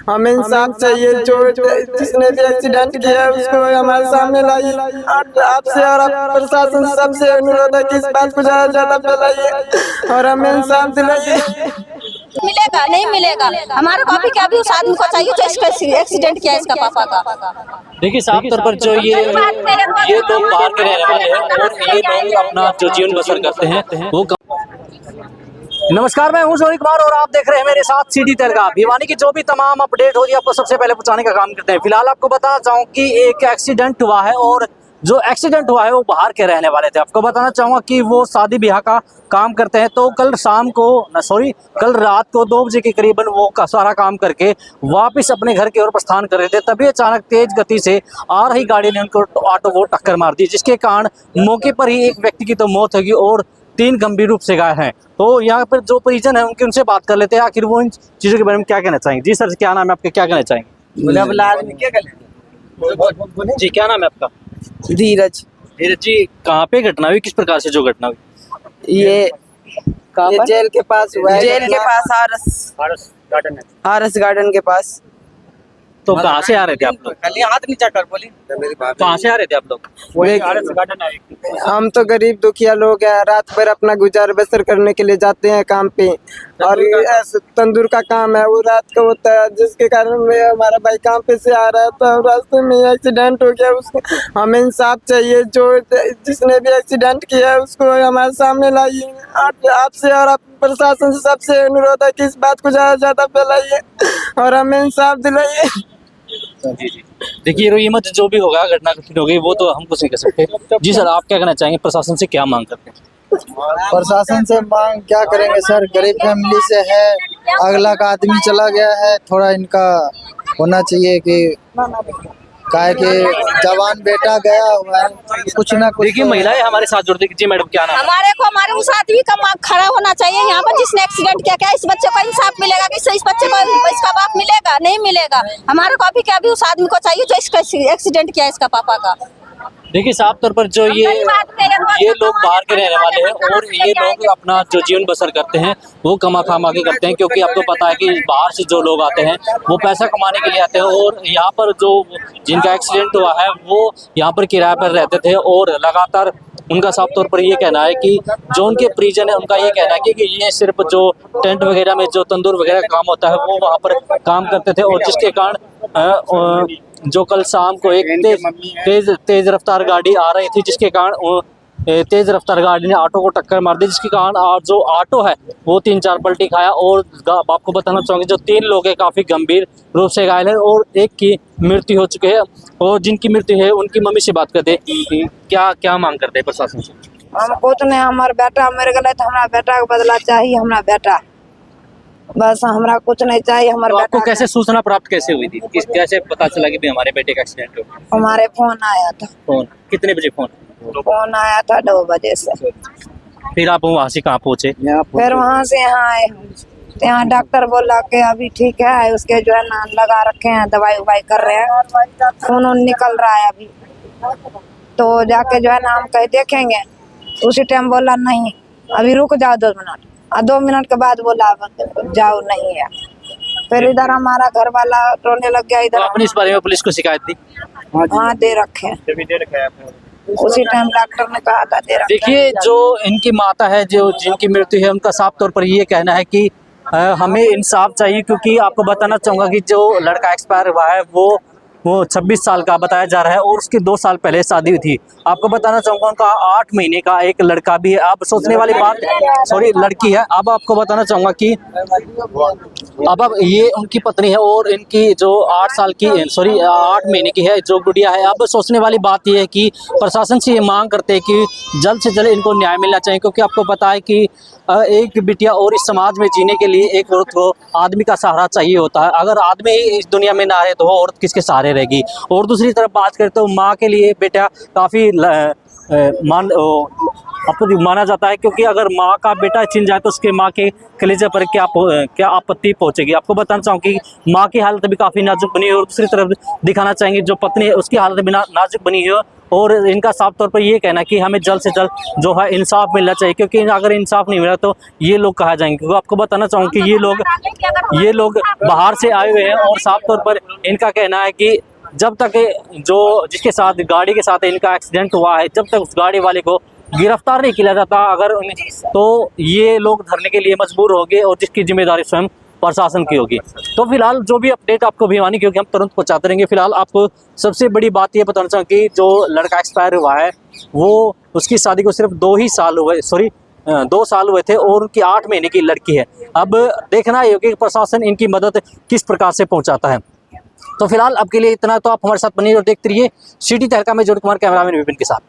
हमें इंसाफ चाहिए। जो जिसने भी एक्सीडेंट किया है उसको हमारे सामने लाइए। आपसे और आप प्रशासन सबसे अनुरोध है कि इस बात को ज्यादा ज्यादा फैलाइए और हमें इंसाफ दिलाइए। मिलेगा नहीं मिलेगा, हमारे कॉपी क्या भी उस आदमी को चाहिए जो इसका एक्सीडेंट किया है इसका पापा का। देखिए साफ तौर पर जो ये लोग बाहर के रहने वाले हैं और ये लोग अपना जो जीवन बसर करते हैं वो नमस्कार, मैं हूं सोनी कुमार और आप देख रहे हैं मेरे साथ सिटी तेलगा। भिवानी की जो भी तमाम अपडेट हो रही है आपको सबसे पहले पहुंचाने का काम करते हैं। फिलहाल आपको बताना चाहूँ कि एक एक्सीडेंट हुआ है और जो एक्सीडेंट हुआ है वो बाहर के रहने वाले थे। आपको बताना चाहूँगा कि वो शादी ब्याह का काम करते हैं। तो कल रात को 2 बजे के करीबन वो सारा काम करके वापस अपने घर की ओर प्रस्थान कर रहे थे, तभी अचानक तेज गति से आ रही गाड़ी ने उनको ऑटो को टक्कर मार दी, जिसके कारण मौके पर ही एक व्यक्ति की तो मौत होगी और 3 गंभीर रूप से घायल हैं। तो यहाँ पर जो परिजन है उनसे बात कर लेते हैं, आखिर वो इन चीज़ों के बारे में क्या कहना चाहेंगे। जी सर, क्या नाम है आपका, क्या कहना चाहेंगे? जी क्या नाम है आपका? धीरज। धीरज जी, कहाँ पे घटना हुई, किस प्रकार से जो घटना हुई? ये जेल के पास हुआ है। जेल के पास आरएस गार्डन के पास। तो कहाँ से आ रहे थे आप लोग? हाथ नीचा कर बोली। कहाँ से आ रहे थे आप लोग? हम तो गरीब दुखिया लोग हैं, रात भर अपना गुजार बसर करने के लिए जाते हैं काम पे, और तंदूर का काम है वो रात को होता है, जिसके कारण हमारा भाई काम पे से आ रहा था, रास्ते में एक्सीडेंट हो गया। उसको हमें इंसाफ चाहिए। जो जिसने भी एक्सीडेंट किया है उसको हमारे सामने लाइए। आपसे और आप प्रशासन से सबसे अनुरोध है कि इस बात को ज्यादा ज्यादा फैलाइए और हमें इंसाफ दिलाइए। जी जी, देखिए रोईमत जो भी होगा, घटना कठिन हो गई वो तो हम कुछ नहीं कर सकते। जी सर, आप क्या कहना चाहेंगे, प्रशासन से क्या मांग करते हैं? प्रशासन से मांग क्या करेंगे सर, गरीब फैमिली से है, अगला का आदमी चला गया है, थोड़ा इनका होना चाहिए कि काहे के जवान बेटा गया हुआ है, कुछ ना कुछ। देखिए महिलाएं हमारे साथ जुड़ती। जी मैडम, क्या नाम? हमारे उस आदमी का खड़ा होना चाहिए यहाँ पर जिसने एक्सीडेंट किया। क्या इस बच्चे को इंसाफ मिलेगा कि इस बच्चे को इसका बाप मिलेगा? नहीं मिलेगा, हमारे कॉपी क्या भी उस आदमी को चाहिए जो इसका एक्सीडेंट किया है इसका पापा का। देखिए साफ तौर पर जो ये लोग बाहर के रहने वाले हैं और ये लोग अपना जो जीवन बसर करते हैं वो कमा के करते हैं, क्योंकि आपको पता है कि बाहर से जो लोग आते हैं वो पैसा कमाने के लिए आते हैं, और यहाँ पर जो जिनका एक्सीडेंट हुआ है वो यहाँ पर किराए पर रहते थे, और लगातार उनका साफ तौर पर ये कहना है कि जो उनके परिजन है उनका ये कहना है कि ये सिर्फ जो टेंट वगैरह में जो तंदूर वगैरह का काम होता है वो वहाँ पर काम करते थे, और जिसके कारण जो कल शाम को एक तेज रफ्तार गाड़ी आ रही थी, जिसके कारण तेज रफ्तार गाड़ी ने ऑटो को टक्कर मार दी, जिसके कारण जो ऑटो है वो 3-4 पलटी खाया। और आपको बताना चाहूँगी जो 3 लोग हैं काफ़ी गंभीर रूप से घायल है और एक की मृत्यु हो चुकी है, और जिनकी मृत्यु है उनकी मम्मी से बात करते हैं। क्या मांग करते हैं प्रशासन से? हम कुछ नहीं, हमारे बेटा मर गए तो हमारा बेटा का बदला चाहिए, हमारा बेटा, बस हमरा कुछ नहीं चाहिए। हमारे तो आपको कैसे सूचना प्राप्त कैसे हुई थी, कैसे पता चला कि हमारे बेटे का एक्सीडेंट हो? हमारे फोन आया था। फोन कितने बजे? फोन आया था 2 बजे से। फिर आप वहाँ से कहाँ पहुँचे? फिर वहाँ से यहाँ आए, यहाँ डॉक्टर बोला कि अभी ठीक है, उसके जो है ना लगा रखे हैं, दवाई उवाई कर रहे हैं, खून निकल रहा है अभी, तो जाके जो है ना हम कहीं देखेंगे। उसी टाइम बोला नहीं अभी रुक जाओ 2 मिनट, और 2 मिनट के बाद बोला जाओ नहीं है। फिर इधर हमारा घर वाला रोने लग गया। इधर आपने इस बारे में पुलिस को शिकायत दी? हाँ दे रखे हैं, उसी टाइम डॉक्टर ने कहा था दे रखे। देखिए जो इनकी माता है, जो जिनकी मृत्यु है, उनका साफ तौर पर ये कहना है कि हमें इंसाफ चाहिए, क्योंकि आपको बताना चाहूँगा कि जो लड़का एक्सपायर हुआ है वो 26 साल का बताया जा रहा है, और उसकी 2 साल पहले शादी हुई थी। आपको बताना चाहूँगा उनका 8 महीने का एक लड़का भी है। अब सोचने वाली बात, लड़की है। अब आपको बताना चाहूँगा कि अब ये उनकी पत्नी है और इनकी जो 8 महीने की है जो गुड़िया है। अब सोचने वाली बात ये है कि प्रशासन से ये मांग करते हैं कि जल्द से जल्द इनको न्याय मिलना चाहिए, क्योंकि आपको पता है कि एक बिटिया और इस समाज में जीने के लिए एक औरत को आदमी का सहारा चाहिए होता है। अगर आदमी इस दुनिया में ना रहे तो वो औरत किसके सहारे रहेगी? और दूसरी तरफ बात करें तो माँ के लिए बेटा काफ़ी माना जाता है, क्योंकि अगर माँ का बेटा छिन जाए तो उसके माँ के कलेजे पर क्या आपत्ति पहुंचेगी। आपको बताना चाहूँ कि माँ की हालत भी काफ़ी नाजुक बनी है, और दूसरी तरफ दिखाना चाहेंगे जो पत्नी है उसकी हालत भी नाजुक बनी है। और इनका साफ तौर पर ये कहना है कि हमें जल्द से जल्द जो है इंसाफ मिलना चाहिए, क्योंकि अगर इंसाफ नहीं मिला तो ये लोग कहा जाएंगे। क्योंकि आपको बताना चाहूँ कि ये लोग बाहर से आए हुए हैं, और साफ तौर पर इनका कहना है कि जब तक जो जिसके साथ गाड़ी के साथ इनका एक्सीडेंट हुआ है, जब तक उस गाड़ी वाले को गिरफ्तार नहीं किया जाता तो ये लोग धरने के लिए मजबूर होंगे, और जिसकी जिम्मेदारी स्वयं प्रशासन की होगी। तो फिलहाल जो भी अपडेट आपको भिवानी क्योंकि हम तुरंत पहुंचाते रहेंगे। फिलहाल आपको सबसे बड़ी बात ये बताना चाहूँ कि जो लड़का एक्सपायर हुआ है वो उसकी शादी को सिर्फ 2 साल हुए थे, और उनकी 8 महीने की लड़की है। अब देखना ये होगा कि प्रशासन इनकी मदद किस प्रकार से पहुँचाता है। तो फिलहाल अब के लिए इतना। तो आप हमारे साथ बनिए और देखते रहिए सिटी तहलका में। ज्योति कुमार, कैमरामैन विपिन के साथ।